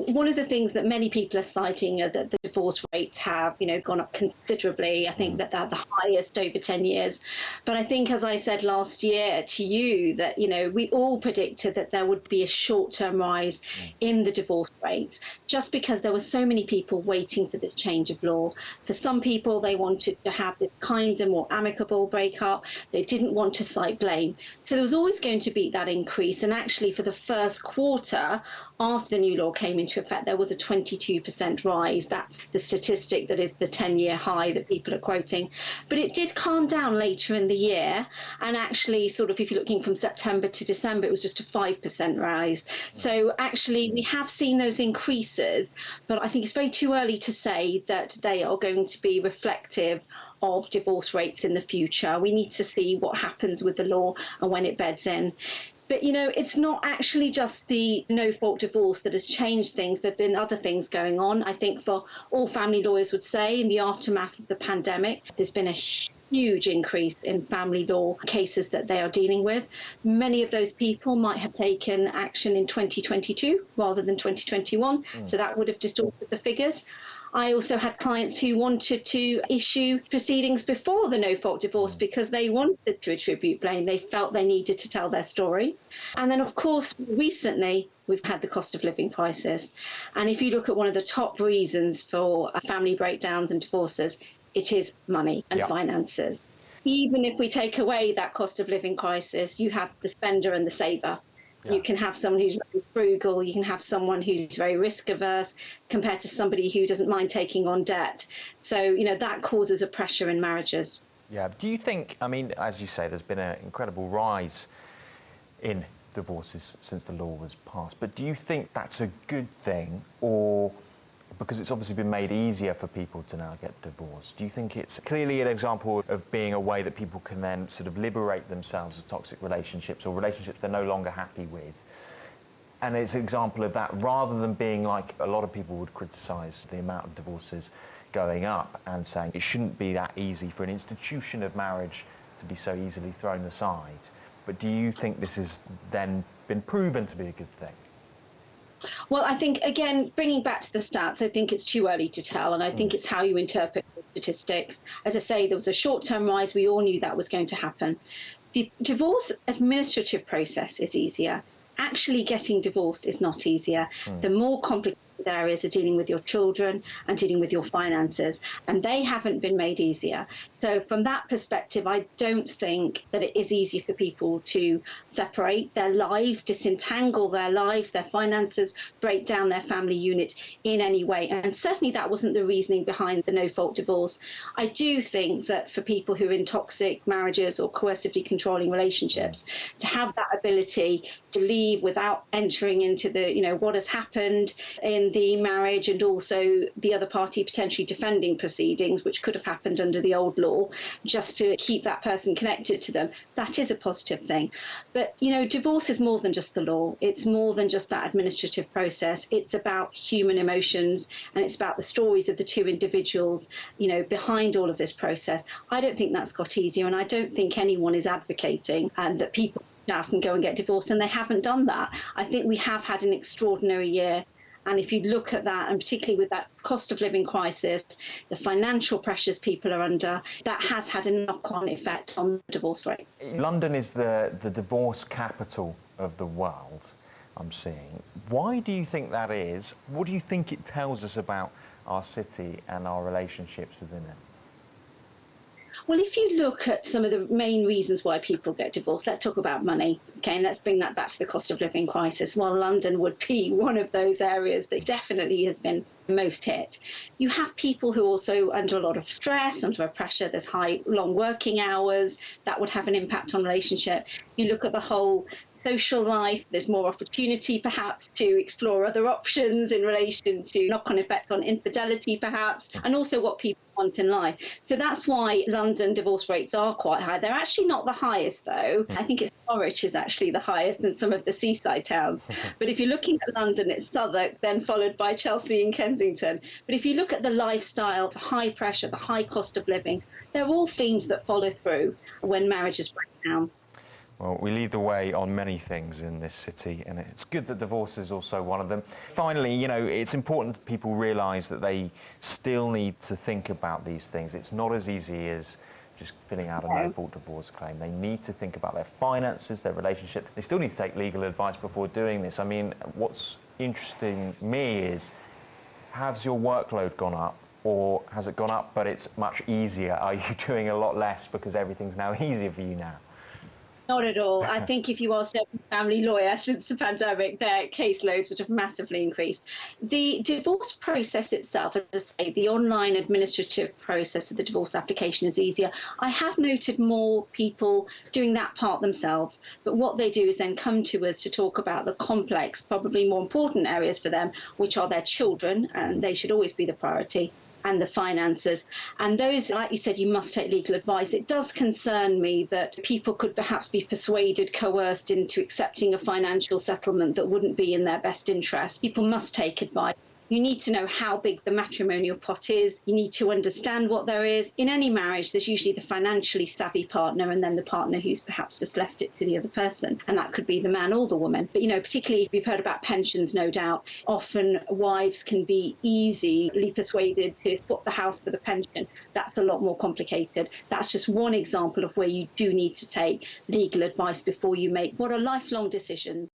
One of the things that many people are citing are that the divorce rates have, gone up considerably. I think that they're the highest over 10 years. But I think, as I said last year to you, that, we all predicted that there would be a short-term rise in the divorce rate, just because there were so many people waiting for this change of law. For some people, they wanted to have this kinder, more amicable breakup. They didn't want to cite blame. So there was always going to be that increase. And actually, for the first quarter after the new law came into effect, there was a 22% rise. That's the statistic that is the 10-year high that people are quoting. But it did calm down later in the year. And actually, sort of, if you're looking from September to December, it was just a 5% rise. So actually, we have seen those increases, but I think it's very too early to say that they are going to be reflective of divorce rates in the future. We need to see what happens with the law and when it beds in. But, it's not actually just the no-fault divorce that has changed things. There have been other things going on. I think for all family lawyers would say, in the aftermath of the pandemic, there's been a huge increase in family law cases that they are dealing with. Many of those people might have taken action in 2022 rather than 2021, so that would have distorted the figures. I also had clients who wanted to issue proceedings before the no-fault divorce because they wanted to attribute blame. They felt they needed to tell their story. And then, of course, recently, we've had the cost of living crisis. And if you look at one of the top reasons for family breakdowns and divorces, it is money and finances. Even if we take away that cost of living crisis, you have the spender and the saver. You can have someone who's very frugal, you can have someone who's very risk averse compared to somebody who doesn't mind taking on debt. So, that causes a pressure in marriages. Yeah. Do you think, as you say, there's been an incredible rise in divorces since the law was passed, but do you think that's a good thing, or because it's obviously been made easier for people to now get divorced, do you think it's clearly an example of being a way that people can then sort of liberate themselves of toxic relationships or relationships they're no longer happy with? And it's an example of that, rather than being like a lot of people would criticise the amount of divorces going up and saying it shouldn't be that easy for an institution of marriage to be so easily thrown aside. But do you think this has then been proven to be a good thing? Well, I think, again, bringing back to the stats, I think it's too early to tell, and I think it's how you interpret the statistics. As I say, there was a short-term rise. We all knew that was going to happen. The divorce administrative process is easier. Actually getting divorced is not easier. The more complicated areas are dealing with your children and dealing with your finances, and they haven't been made easier. So from that perspective, I don't think that it is easy for people to separate their lives, disentangle their lives, their finances, break down their family unit in any way. And certainly that wasn't the reasoning behind the no-fault divorce. I do think that for people who are in toxic marriages or coercively controlling relationships, to have that ability to leave without entering into the, what has happened in the marriage, and also the other party potentially defending proceedings, which could have happened under the old law, just to keep that person connected to them, that is a positive thing. But, divorce is more than just the law. It's more than just that administrative process. It's about human emotions, and it's about the stories of the two individuals, behind all of this process. I don't think that's got easier, and I don't think anyone is advocating that people now can go and get divorced, and they haven't done that. I think we have had an extraordinary year. And if you look at that, and particularly with that cost of living crisis, the financial pressures people are under, that has had a knock-on effect on the divorce rate. London is the divorce capital of the world, I'm seeing. Why do you think that is? What do you think it tells us about our city and our relationships within it? Well, if you look at some of the main reasons why people get divorced, let's talk about money, okay, and let's bring that back to the cost of living crisis. While London would be one of those areas that definitely has been most hit, you have people who are also under a lot of stress, under pressure. There's long working hours that would have an impact on relationship. You look at the whole social life, there's more opportunity perhaps to explore other options in relation to knock-on effect on infidelity perhaps, and also what people want in life. So that's why London divorce rates are quite high. They're actually not the highest though. I think it's Norwich is actually the highest in some of the seaside towns. But if you're looking at London, it's Southwark, then followed by Chelsea and Kensington. But if you look at the lifestyle, the high pressure, the high cost of living, they're all themes that follow through when marriages break down. Well, we lead the way on many things in this city, and it's good that divorce is also one of them. Finally, you know, it's important that people realise that they still need to think about these things. It's not as easy as just filling out a no-fault divorce claim. They need to think about their finances, their relationship. They still need to take legal advice before doing this. I mean, what's interesting me is, has your workload gone up, or has it gone up but it's much easier? Are you doing a lot less because everything's now easier for you now? Not at all. I think if you ask every family lawyer since the pandemic, their caseloads would have massively increased. The divorce process itself, as I say, the online administrative process of the divorce application is easier. I have noted more people doing that part themselves, but what they do is then come to us to talk about the complex, probably more important areas for them, which are their children, and they should always be the priority, and the finances. And those, like you said, you must take legal advice. It does concern me that people could perhaps be persuaded, coerced into accepting a financial settlement that wouldn't be in their best interest. People must take advice. You need to know how big the matrimonial pot is. You need to understand what there is. In any marriage, there's usually the financially savvy partner and then the partner who's perhaps just left it to the other person. And that could be the man or the woman. But, you know, particularly if you've heard about pensions, no doubt, often wives can be easily persuaded to swap the house for the pension. That's a lot more complicated. That's just one example of where you do need to take legal advice before you make what are lifelong decisions.